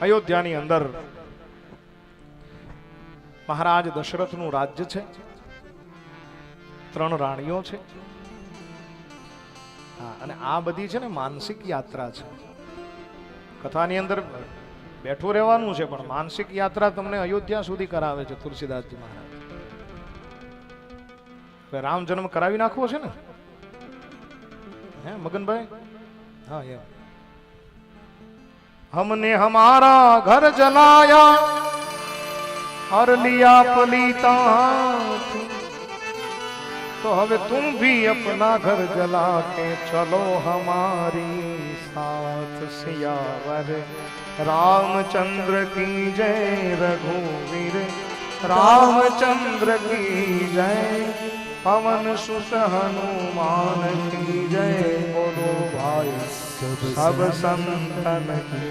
અયોધ્યાની અંદર મહારાજ દશરથનું રાજ્ય છે, 3 રાણીઓ છે. અને આ બધી છે ને માનસિક યાત્રા છે. કથાની અંદર બેઠું રહેવાનું છે, પણ માનસિક યાત્રા તમને અયોધ્યા સુધી કરાવે છે તુલસીદાસજી મહારાજ. રામ જન્મ કરાવી નાખવો છે ને, હે મગનભાઈ? હા, એમ. हमने हमारा घर जलाया और लिया पलीता हाथ, तो હવે तुम भी अपना घर जला के चलो हमारी साथ. सियावर रामचंद्र की जय, रघुवीर रामचंद्र की जय, पवन सुत हनुमान की जय, बोलो भाई सब संतन की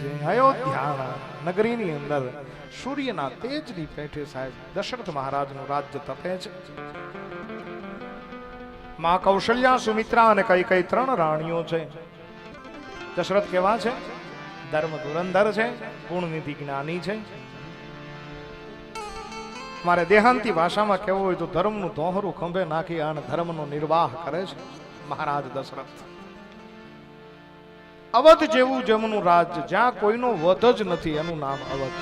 जय. અયોધ્યા નગરીની અંદર સૂર્યના તેજની પેઠે સાહેબ દશરથ મહારાજનું રાજ્ય તપે છે. માં કૌશલ્યા, સુમિત્રા અને કઈ 3 રાણીઓ છે. દશરથ કેવા છે? ધર્મ ધુરંધર છે, ગુણનિધિ જ્ઞાની છે. મારે દેહાંતી ભાષામાં કહેવું હોય તો ધર્મનું દોહરું ખંભે નાખી અને ધર્મનો નિર્વાહ કરે છે મહારાજ દશરથ. અવધ જેવું જેમનું રાજ્ય, જ્યાં કોઈનો વધ જ નથી, એનું નામ અવધ.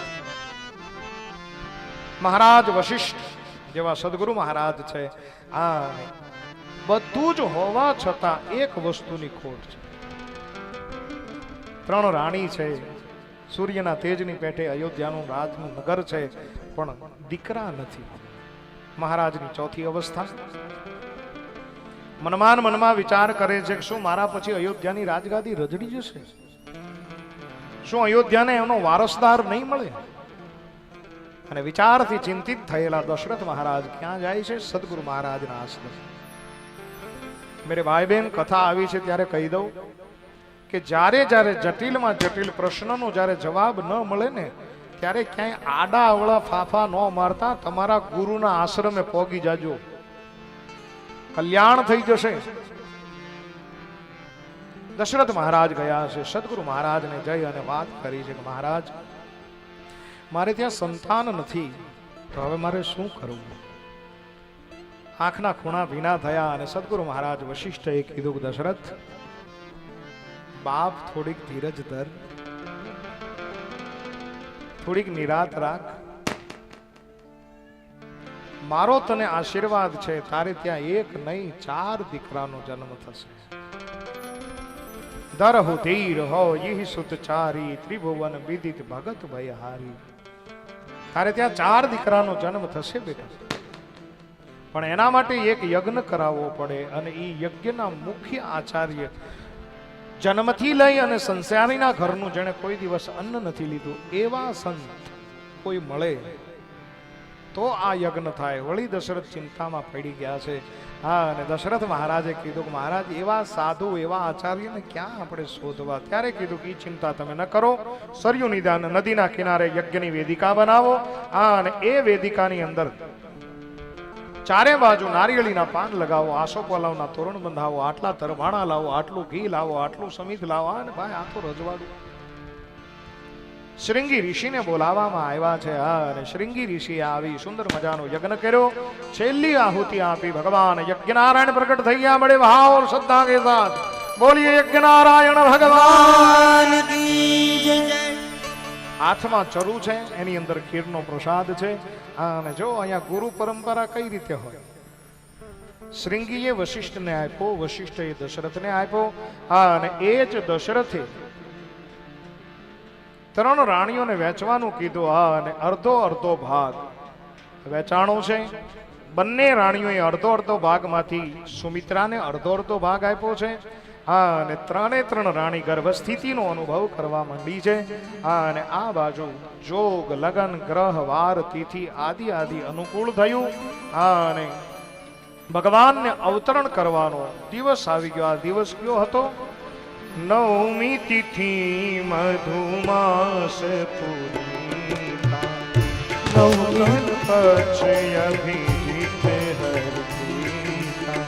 મહારાજ વશિષ્ઠ જેવા સદગુરુ મહારાજ છે. આ બધું જ હોવા છતાં એક વસ્તુની ખોટ છે. 3 રાણી છે, સૂર્યના તેજની પેઠે અયોધ્યાનું રાજનું નગર છે, પણ દીકરા નથી. મહારાજની ચોથી અવસ્થા. મનમાં વિચાર કરે છે કે શું મારા પછી અયોધ્યાની રાજગાદી રજડી જશે? શું અયોધ્યાને એનો વારસદાર નહીં મળે? અને વિચારથી ચિંતિત થયેલા દશરથ મહારાજ ક્યાં જાય છે? સદગુરુ મહારાજના આશ્રમ. મેરે ભાઈ બહેન, કથા આવી છે ત્યારે કહી દઉં કે જ્યારે જટિલમાં જટિલ પ્રશ્નનો જ્યારે જવાબ ન મળે ને, ત્યારે ક્યાંય આડા અવળા ફાફા ન મારતા તમારા ગુરુના આશ્રમે પોગી જાજો, કલ્યાણ થઈ જશે. દશરથ મહારાજ ગયા છે, સદગુરુ મહારાજને જઈ અને વાત કરી છે કે મહારાજ, મારે ત્યાં સંતાન નથી, તો હવે મારે શું કરવું? આંખના ખૂણા ભીના થયા અને સદગુરુ મહારાજ વશિષ્ઠએ કીધું કે દશરથ બાપ, થોડીક ધીરજ ધર, થોડીક નિરાત રાખ. મારો તને આશીર્વાદ છે, તારે ત્યાં 1 નહીં 4 દીકરાનો જન્મ થશે. દરહુ ધીર હો યહી સુતચારી, ત્રિભુવન વિદિત ભગત ભયહારી. તારે ત્યાં 4 દીકરાનો જન્મ થશે બેટા, પણ એના માટે એક યજ્ઞ કરાવવો પડે. અને એ યજ્ઞના મુખ્ય આચાર્ય, જન્મથી લઈ અને સંસારીના ઘરનું જેણે કોઈ દિવસ અન્ન નથી લીધું એવા સંત કોઈ મળે તો આ યજ્ઞ થાય. વળી દશરથ ચિંતામાં પડી ગયા છે. હા, અને દશરથ મહારાજે કીધું કે મહારાજ, એવા સાધુ, એવા આચાર્યને ક્યાં આપણે શોધવા? ત્યારે કીધું કે ચિંતા તમે ન કરો, સરયુ નદીના કિનારે યજ્ઞની વેદિકા બનાવો. અને એ વેદિકાની અંદર 4 બાજુ નારિયેળીના પાન લગાવો, આસોપાલવના તોરણ બંધાવો, આટલા તરભાણા લાવો, આટલું ઘી લાવો, આટલું સમિધ લાવો. અને ભાઈ, આ તો રજવાડું. શ્રીંગી ઋષિને બોલાવવામાં આવ્યા છે. અને શ્રીંગી ઋષિએ આવી સુંદર મજાનો યજ્ઞ કર્યો. છેલ્લી આહુતિ આપી. ભગવાન યજ્ઞનારાયણ પ્રગટ થઈ ગયા. બડે ભાવ और श्रद्धा के साथ बोलिए यज्ञनारायण भगवान की जय. હાથમાં ચરુ છે, એની અંદર ખીરનો પ્રસાદ છે. અને જો અહીંયા ગુરુ પરંપરા કઈ રીતે હોય, શ્રીંગીએ વશિષ્ઠને આપ્યો, વશિષ્ઠે દશરથને આપ્યો. અને એ જ દશરથે 3 રાણીઓને વેચવાનું કીધું. અને અડધો ભાગ વેચાણો છે. બંને રાણીઓએ અડધો ભાગમાંથી સુમિત્રાને અડધો ભાગ આપ્યો છે. અને 3 રાણી ગર્ભસ્થિતિનો અનુભવ કરવા માંડી છે. અને આ બાજુ જોગ, લગન, ગ્રહ, વાર, તિથિ આદિ અનુકૂળ થયું. અને ભગવાનને અવતરણ કરવાનો દિવસ આવી ગયો. આ દિવસ કયો હતો? 9મી તિથિ મધુમાસ પૂર્ણિમા, 9મી પક્ષ અભિજીત હરિતા,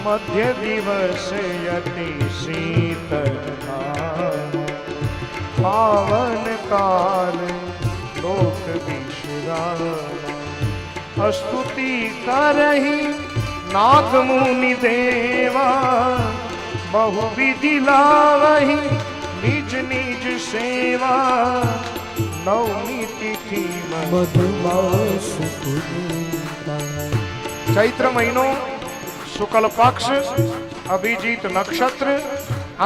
મધ્ય દિવસ અતિ શીતળ, पावन काल लोक विश्राम स्तुति करहि नाग मुनि देवा बहु विधि लावहि निज निज सेवा नवमी तिथि मधुमास चैत्र महीनो शुक्ल पक्ष अभिजीत नक्षत्र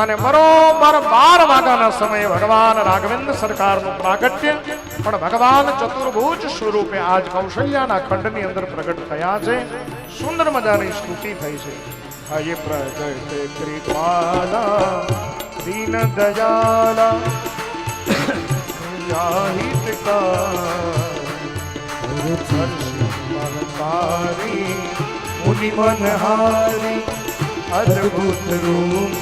અને બરોબર 12 વાગ્યાના સમયે ભગવાન રાઘવેન્દ્ર સરકારનું પ્રાગટ્ય પણ ભગવાન ચતુર્ભુજ સ્વરૂપે આજ કૌશલ્યાના ખંડની અંદર પ્રગટ થયા છે. સુંદર મજાની સ્તુતિ થઈ છે. હય પ્રગટ કૃપાલા દીન દયાલા જાહિતકારી મુનિ મનહારી अद्भुत रूप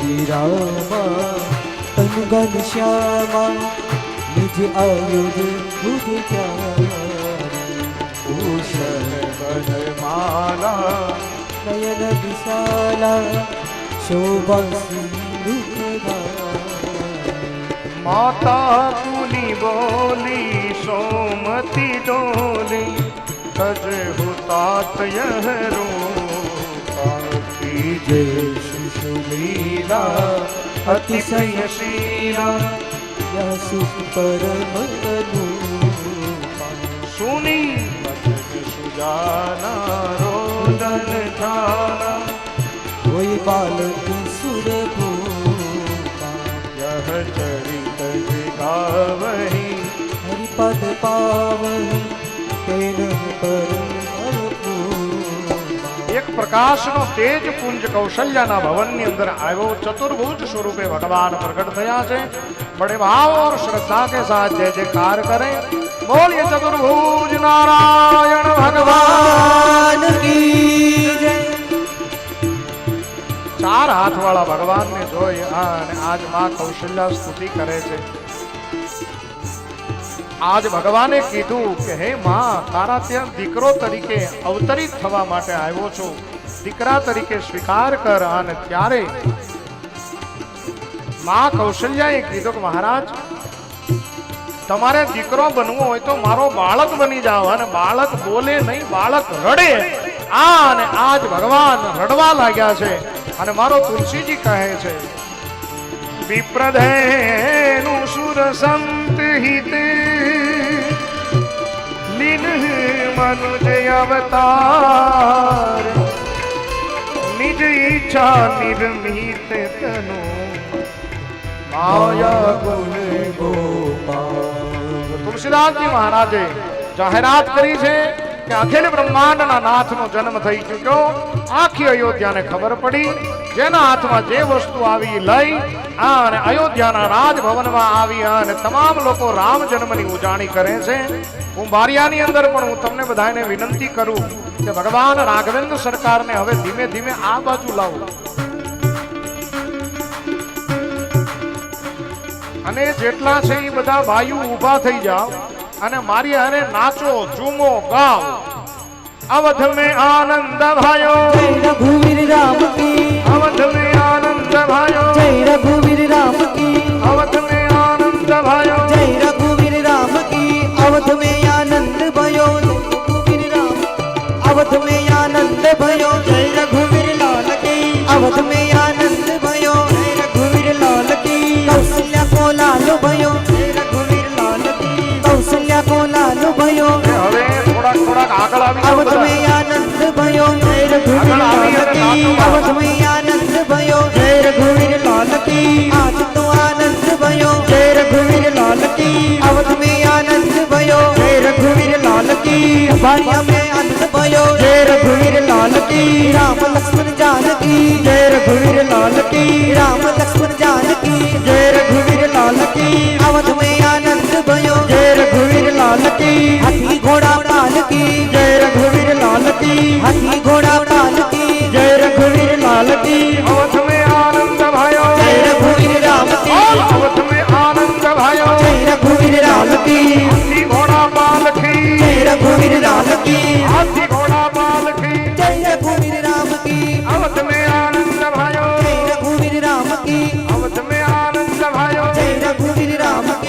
विरामा तन घन श्यामा निज आयुध बुध भूषण माला नयन विशाला शोभा माता कुली बोली सोमती डोली तज हुतात यह रूपी जय शिशुलीला अतिशयशीला यह सुख परम सुनी बचन सुजाना रोदन थाना कोई बालक सुर यह चरित गावही हरिपद पावही एक प्रकाशનો તેજ પુંજ કૌશલ્યાના ભવનની અંદર આવ્યો. ચતુર્ભુજ સ્વરૂપે ભગવાન પ્રગટ થયા છે. बड़े भाव और श्रद्धा के साथ जय जयकार करें. बोलिए चतुर्भुज नारायण भगवान की जय. चार हाथ वाला भगवान ने જોઈ અને આજ માં કૌશલ્યા સ્તુતિ કરે છે. આજ ભગવાને કીધું કે હે માં, તારા ત્યાં દીકરો તરીકે અવતરિત થવા માટે આવ્યો છું, દીકરા તરીકે સ્વીકાર કર. અને ત્યારે માં કૌશલ્યાએ કીધું કે મહારાજ, તમારે દીકરો બનવો હોય તો મારો બાળક બની જાઓ. અને બાળક બોલે નહીં, બાળક રડે. અને આજ ભગવાન રડવા લાગ્યા છે. અને મારો તુલસીજી કહે છે, વિપ્રધેનુ સુર સંત હિતે લીન મનુજ અવતાર નિજ ઈચ્છા નિર્મિત તનુ માયા ગુણ ગોપાલ. તુલસીદાસજી મહારાજે જાહેરાત કરી છે કે અખિલ બ્રહ્માંડના નાથનો જન્મ થઈ ચૂક્યો. આખી અયોધ્યાને ખબર પડી. જેના હાથમાં જે વસ્તુ આવી લઈ અને અયોધ્યાના રાજભવનમાં આવી અને તમામ લોકો રામ જન્મની ઉજાણી કરે છે. કુંભારિયાની અંદર પણ હું તમને બધાને વિનંતી કરું કે ભગવાન રાઘવેન્દ્ર સરકારને હવે ધીમે ધીમે આ બાજુ લાવો અને જેટલા છે એ બધા ભાઈઓ ઊભા થઈ જાઓ અને મારી હારે નાચો, ઝૂમો, ગાઓ. अवध में आनंद भयो जय रघुवीर राम की, अवध में आनंद भयो जय रघुवीर राम की, अवध में आनंद भयो जय रघुवीर राम की, अवध में आनंद भयो रघुवीर राम, अवध में आनंद भयो जय रघुवीर लाल की, अवध में आनंद भयो जय रघुवीर लाल की, कौशल्या को लाल भयो जय रघुवीर लाल की, कौशल्या को लाल भयो. હવે થોડાક આગળ આવી अवध में आनंद भयो जय रघुवीर लाल की, अवध में आनंद भयो जय रघुवीर लाल की, आज तो आनंद भयो जय रघुवीर लाल की, अवध में आनंद भयो जय रघुवीर लाल की, बारिया में आनंद भयो जय रघुवीर लाल की, राम लक्ष्मण जानकी जय रघुवीर लाल की, राम लक्ष्मण जानकी जय रघुवीर लाल की, अवध में आनंद भयो जय रघुवीर लाल की, हाथी घोड़ा पाल की जय रघुवीर लाल की, हाथी घोड़ा पाल की जय रघुवीर लाल की, अवध में आनंद भयो जय रघुवीर राम की, अवध में आनंद भयो जय रघुवीर लाल की, हाथी घोड़ा पाल की जय रघुवीर लाल की, हाथी घोड़ा पाल की जय रघुवीर राम की, अवध में आनंद भयो जय रघुवीर કી